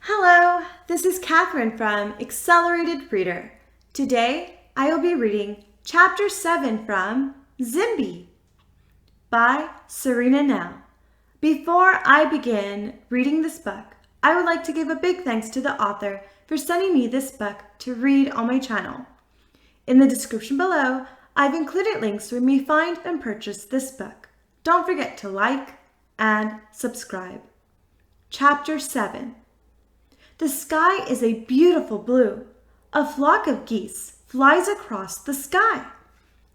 Hello, this is Catherine from Accelerated Reader. Today I will be reading Chapter 7 from Zimbie by Surina Nel. Before I begin reading this book, I would like to give a big thanks to the author for sending me this book to read on my channel. In the description below, I've included links where you may find and purchase this book. Don't forget to like and subscribe. Chapter 7. The sky is a beautiful blue. A flock of geese flies across the sky.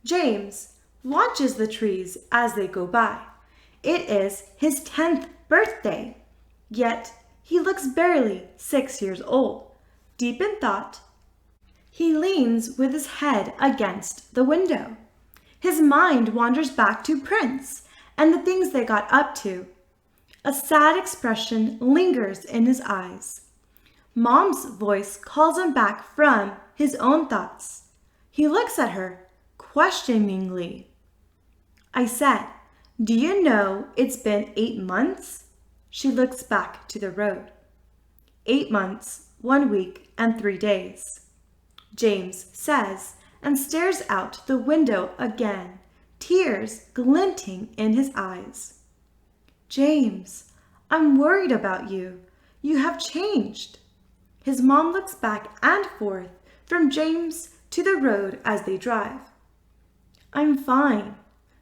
James watches the trees as they go by. It is his 10th birthday, yet he looks barely 6 years old. Deep in thought, he leans with his head against the window. His mind wanders back to Prince and the things they got up to. A sad expression lingers in his eyes. Mom's voice calls him back from his own thoughts. He looks at her questioningly. I said, "Do you know it's been 8 months?" She looks back to the road. 8 months, 1 week, and 3 days. James says and stares out the window again, tears glinting in his eyes. James, I'm worried about you. You have changed. His mom looks back and forth from James to the road as they drive. I'm fine.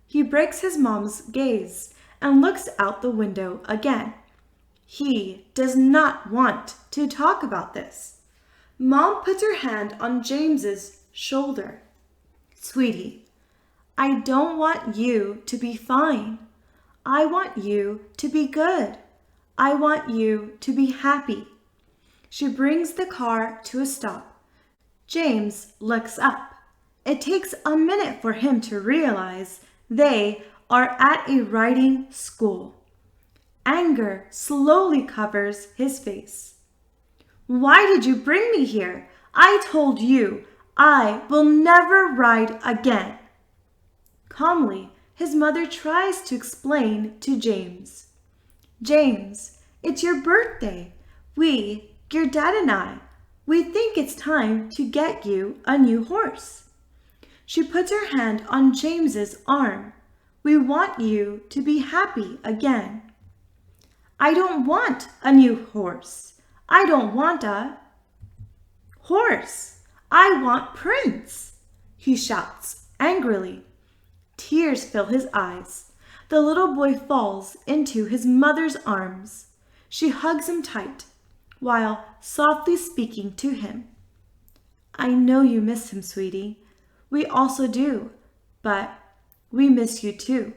He breaks his mom's gaze and looks out the window again. He does not want to talk about this. Mom puts her hand on James's shoulder. Sweetie, I don't want you to be fine. I want you to be good. I want you to be happy. She brings the car to a stop. James looks up. It takes a minute for him to realize they are at a riding school. Anger slowly covers his face. Why did you bring me here? I told you I will never ride again. Calmly, his mother tries to explain to James. James, it's your birthday. Your dad and we think it's time to get you a new horse. She puts her hand on James's arm. We want you to be happy again. I don't want a new horse. I don't want a horse. I want Prince, he shouts angrily. Tears fill his eyes. The little boy falls into his mother's arms. She hugs him tight, while softly speaking to him. I know you miss him, sweetie. We also do, but we miss you too.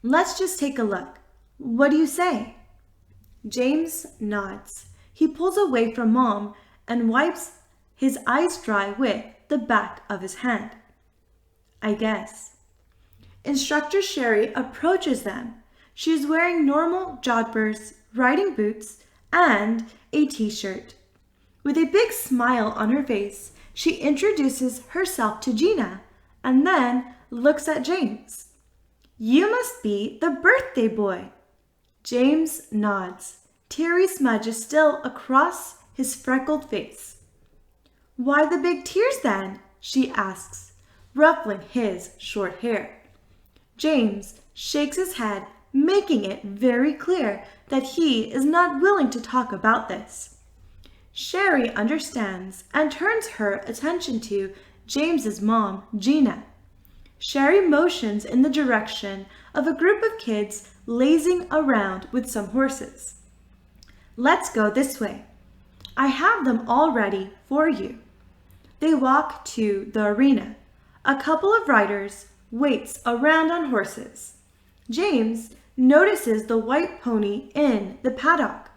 Let's just take a look. What do you say? James nods. He pulls away from Mom and wipes his eyes dry with the back of his hand. I guess. Instructor Sherry approaches them. She is wearing normal joggers, riding boots, and a t-shirt. With a big smile on her face, she introduces herself to Gina and then looks at James. You must be the birthday boy. James nods. Teary smudges still across his freckled face. Why the big tears then? She asks, ruffling his short hair. James shakes his head, making it very clear that he is not willing to talk about this. Sherry understands and turns her attention to James's mom, Gina. Sherry motions in the direction of a group of kids lazing around with some horses. Let's go this way. I have them all ready for you. They walk to the arena. A couple of riders waits around on horses. James notices the white pony in the paddock.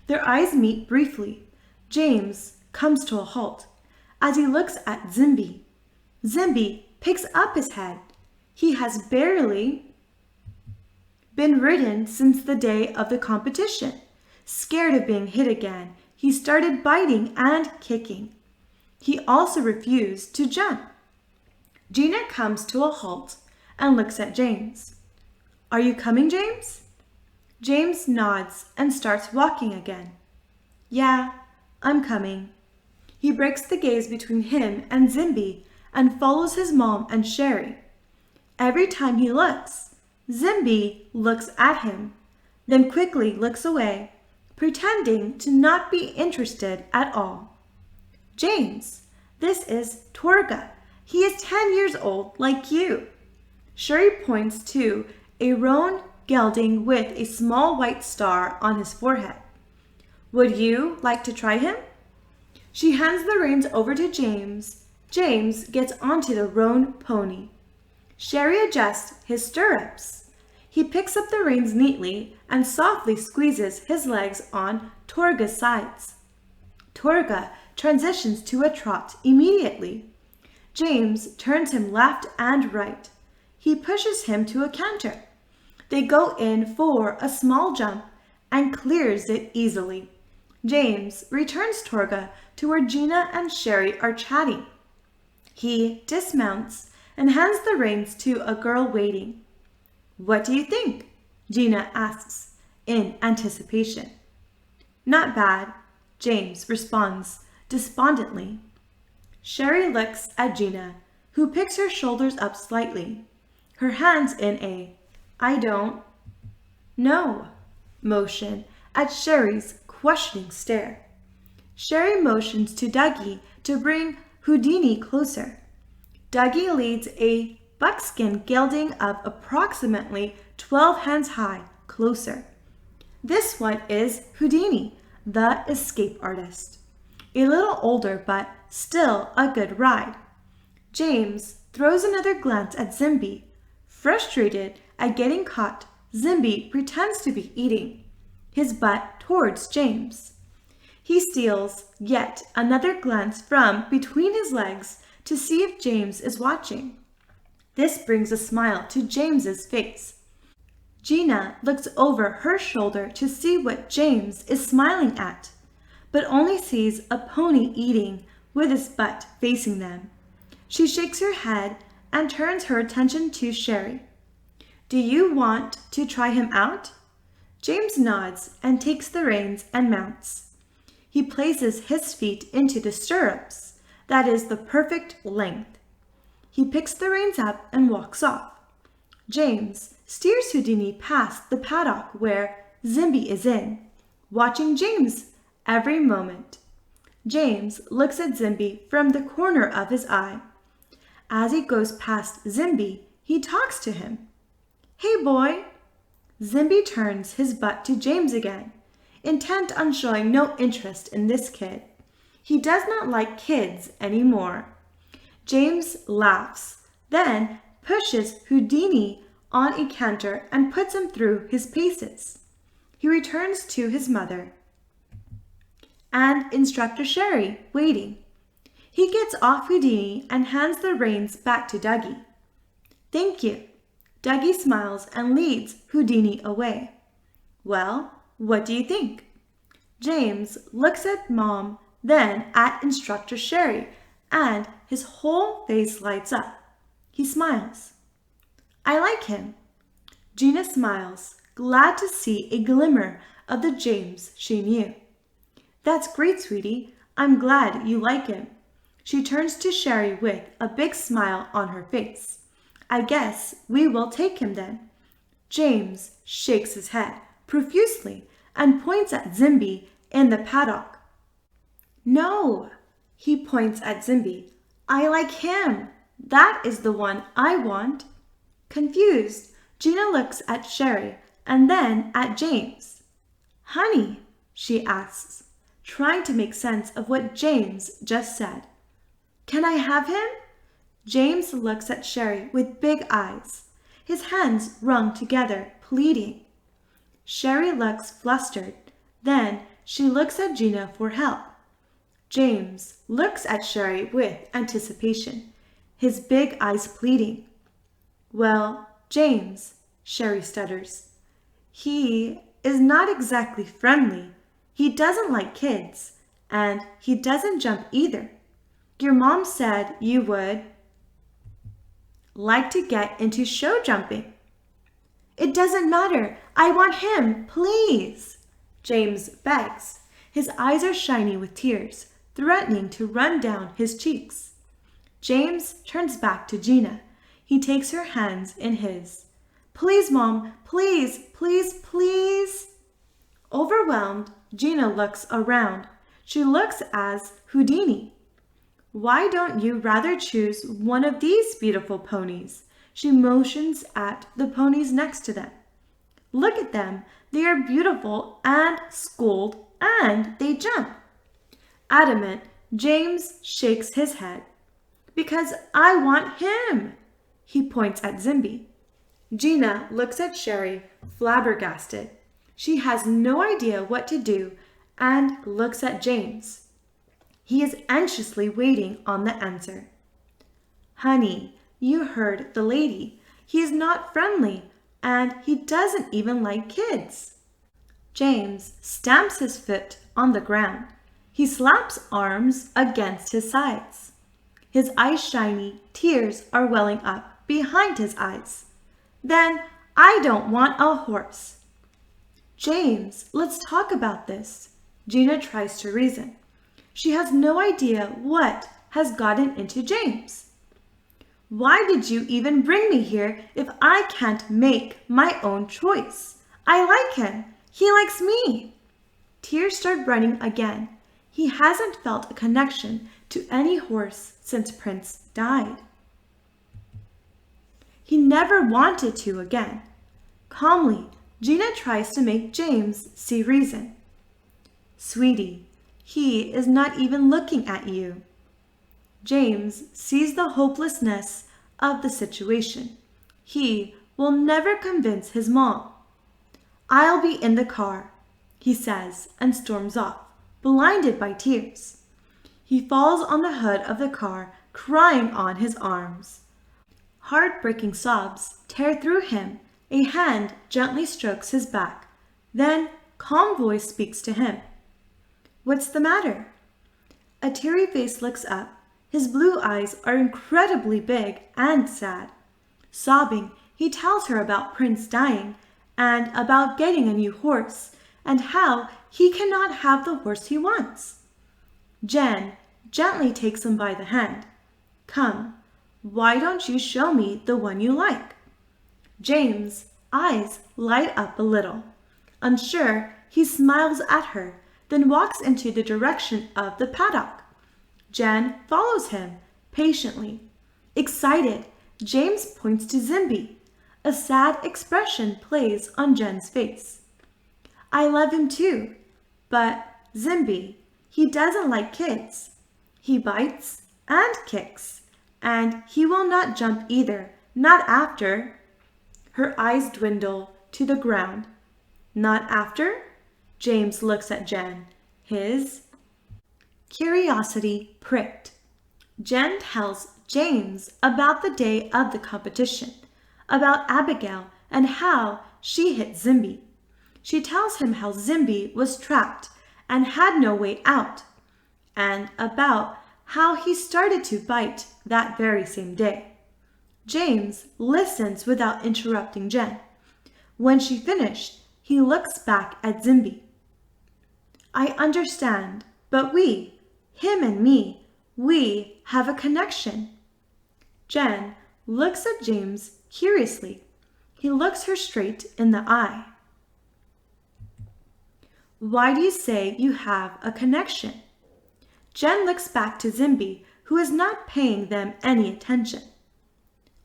Their eyes meet briefly. James comes to a halt as he looks at Zimbie. Zimbie picks up his head. He has barely been ridden since the day of the competition. Scared of being hit again, he started biting and kicking. He also refused to jump. Gina comes to a halt and looks at James. Are you coming, James? James nods and starts walking again. Yeah, I'm coming. He breaks the gaze between him and Zimbie and follows his mom and Sherry. Every time he looks, Zimbie looks at him, then quickly looks away, pretending to not be interested at all. James, this is Torga. He is 10 years old like you. Sherry points to a roan gelding with a small white star on his forehead. Would you like to try him? She hands the reins over to James. James gets onto the roan pony. Sherry adjusts his stirrups. He picks up the reins neatly and softly squeezes his legs on Torga's sides. Torga transitions to a trot immediately. James turns him left and right. He pushes him to a canter. They go in for a small jump and clears it easily. James returns Torga to where Gina and Sherry are chatting. He dismounts and hands the reins to a girl waiting. What do you think? Gina asks in anticipation. Not bad, James responds despondently. Sherry looks at Gina, who picks her shoulders up slightly, her hands in a I don't know motion at Sherry's questioning stare. Sherry motions to Dougie to bring Houdini closer. Dougie leads a buckskin gelding of approximately 12 hands high closer. This one is Houdini, the escape artist. A little older, but still a good ride. James throws another glance at Zimbie. Frustrated at getting caught, Zimbie pretends to be eating, his butt towards James. He steals yet another glance from between his legs to see if James is watching. This brings a smile to James's face. Gina looks over her shoulder to see what James is smiling at, but only sees a pony eating with his butt facing them. She shakes her head and turns her attention to Sherry. Do you want to try him out? James nods and takes the reins and mounts. He places his feet into the stirrups, that is the perfect length. He picks the reins up and walks off. James steers Houdini past the paddock where Zimbie is in, watching James every moment. James looks at Zimbie from the corner of his eye. As he goes past Zimbie, he talks to him. Hey boy! Zimbie turns his butt to James again, intent on showing no interest in this kid. He does not like kids anymore. James laughs, then pushes Houdini on a canter and puts him through his paces. He returns to his mother and Instructor Sherry waiting. He gets off Houdini and hands the reins back to Dougie. Thank you. Dougie smiles and leads Houdini away. Well, what do you think? James looks at Mom, then at Instructor Sherry, and his whole face lights up. He smiles. I like him. Gina smiles, glad to see a glimmer of the James she knew. That's great, sweetie. I'm glad you like him. She turns to Sherry with a big smile on her face. I guess we will take him then. James shakes his head profusely and points at Zimbie in the paddock. No, he points at Zimbie. I like him. That is the one I want. Confused, Gina looks at Sherry and then at James. Honey, she asks, trying to make sense of what James just said. Can I have him? James looks at Sherry with big eyes, his hands wrung together, pleading. Sherry looks flustered. Then she looks at Gina for help. James looks at Sherry with anticipation, his big eyes pleading. Well, James, Sherry stutters. He is not exactly friendly. He doesn't like kids, and he doesn't jump either. Your mom said you would like to get into show jumping. It doesn't matter. I want him, please, James begs, His eyes are shiny with tears, threatening to run down his cheeks. James turns back to Gina. He takes her hands in his. Please, Mom, please, please, please. Overwhelmed, Gina looks around. She looks as Houdini. Why don't you rather choose one of these beautiful ponies? She motions at the ponies next to them. Look at them. They are beautiful and schooled, and they jump. Adamant, James shakes his head. Because I want him. He points at Zimbie. Gina looks at Sherry, flabbergasted. She has no idea what to do and looks at James. He is anxiously waiting on the answer. Honey, you heard the lady. He is not friendly, and he doesn't even like kids. James stamps his foot on the ground. He slaps arms against his sides. His eyes shiny, tears are welling up behind his eyes. Then I don't want a horse. James, let's talk about this. Gina tries to reason. She has no idea what has gotten into James. Why did you even bring me here if I can't make my own choice? I like him. He likes me. Tears start running again. He hasn't felt a connection to any horse since Prince died. He never wanted to again. Calmly, Gina tries to make James see reason. Sweetie, he is not even looking at you. James sees the hopelessness of the situation. He will never convince his mom. I'll be in the car, he says and storms off, blinded by tears. He falls on the hood of the car, crying on his arms. Heartbreaking sobs tear through him. A hand gently strokes his back. Then calm voice speaks to him. What's the matter? A teary face looks up. His blue eyes are incredibly big and sad. Sobbing, he tells her about Prince dying and about getting a new horse and how he cannot have the horse he wants. Jen gently takes him by the hand. Come, why don't you show me the one you like? James' eyes light up a little. Unsure, he smiles at her, then walks into the direction of the paddock. Jen follows him patiently. Excited, James points to Zimbie. A sad expression plays on Jen's face. I love him too, but Zimbie, he doesn't like kids. He bites and kicks, and he will not jump either, not after. Her eyes dwindle to the ground. Not after? James looks at Jen, his curiosity pricked. Jen tells James about the day of the competition, about Abigail and how she hit Zimbie. She tells him how Zimbie was trapped and had no way out, and about how he started to bite that very same day. James listens without interrupting Jen. When she finished, he looks back at Zimbie. I understand, but we, him and me, we have a connection. Jen looks at James curiously. He looks her straight in the eye. Why do you say you have a connection? Jen looks back to Zimbie, who is not paying them any attention.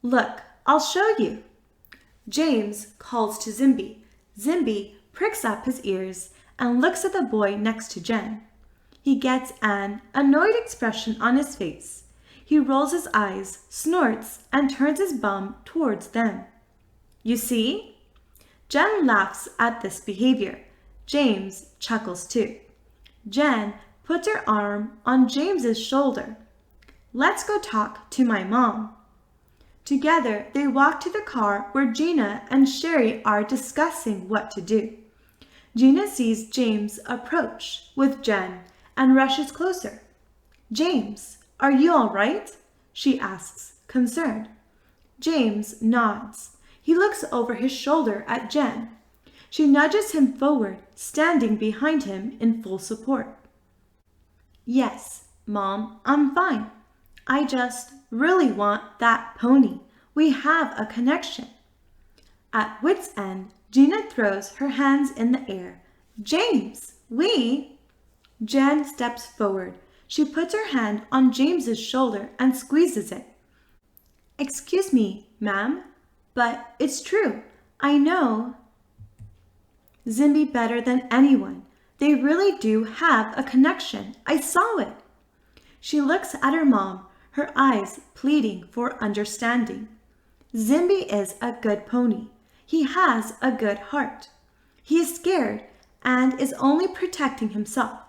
Look, I'll show you. James calls to Zimbie. Zimbie pricks up his ears and looks at the boy next to Jen. He gets an annoyed expression on his face. He rolls his eyes, snorts, and turns his bum towards them. You see? Jen laughs at this behavior. James chuckles too. Jen puts her arm on James's shoulder. Let's go talk to my mom. Together, they walk to the car where Gina and Sherry are discussing what to do. Gina sees James approach with Jen and rushes closer. James, are you all right? She asks, concerned. James nods. He looks over his shoulder at Jen. She nudges him forward, standing behind him in full support. Yes, Mom, I'm fine. I just really want that pony. We have a connection. At wit's end, Gina throws her hands in the air. James, we... Jen steps forward. She puts her hand on James's shoulder and squeezes it. Excuse me, ma'am, but it's true. I know Zimbie better than anyone. They really do have a connection. I saw it. She looks at her mom, her eyes pleading for understanding. Zimbie is a good pony. He has a good heart. He is scared and is only protecting himself,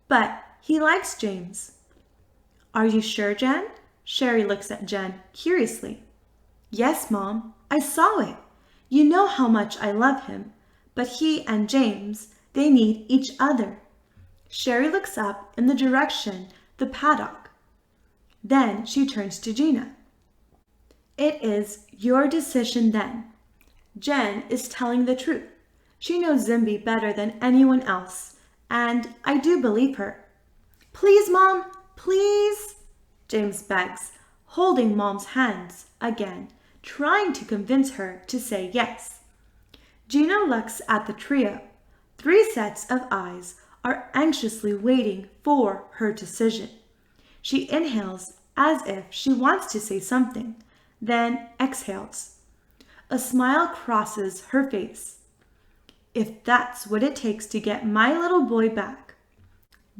but he likes James. Are you sure, Jen? Sherry looks at Jen curiously. Yes, Mom, I saw it. You know how much I love him, but he and James, they need each other. Sherry looks up in the direction the paddock. Then she turns to Gina. It is your decision then. Jen is telling the truth. She knows Zimbie better than anyone else, and I do believe her. Please, Mom, please, James begs, holding Mom's hands again, trying to convince her to say yes. Gina looks at the trio. 3 sets of eyes are anxiously waiting for her decision. She inhales as if she wants to say something, then exhales. A smile crosses her face. If that's what it takes to get my little boy back.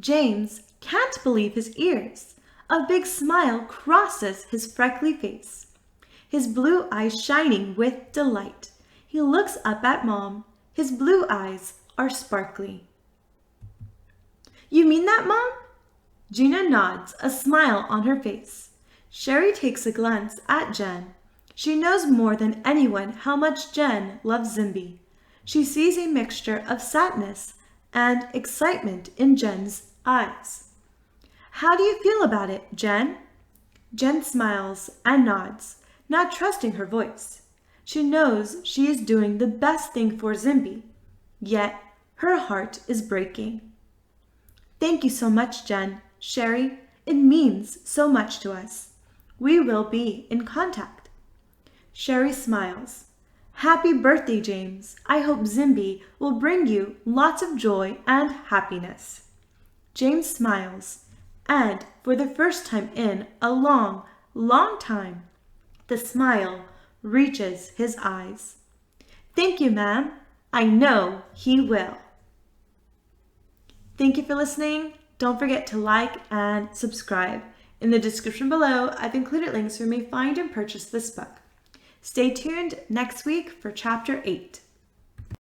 James can't believe his ears. A big smile crosses his freckly face. His blue eyes shining with delight. He looks up at Mom. His blue eyes are sparkly. You mean that, Mom? Gina nods, a smile on her face. Sherry takes a glance at Jen. She knows more than anyone how much Jen loves Zimbie. She sees a mixture of sadness and excitement in Jen's eyes. How do you feel about it, Jen? Jen smiles and nods, not trusting her voice. She knows she is doing the best thing for Zimbie, yet her heart is breaking. Thank you so much, Jen. Sherry, it means so much to us. We will be in contact. Sherry smiles. Happy birthday, James. I hope Zimbie will bring you lots of joy and happiness. James smiles, and for the first time in a long, long time, the smile reaches his eyes. Thank you, ma'am. I know he will. Thank you for listening. Don't forget to like and subscribe. In the description below, I've included links where you may find and purchase this book. Stay tuned next week for Chapter 8.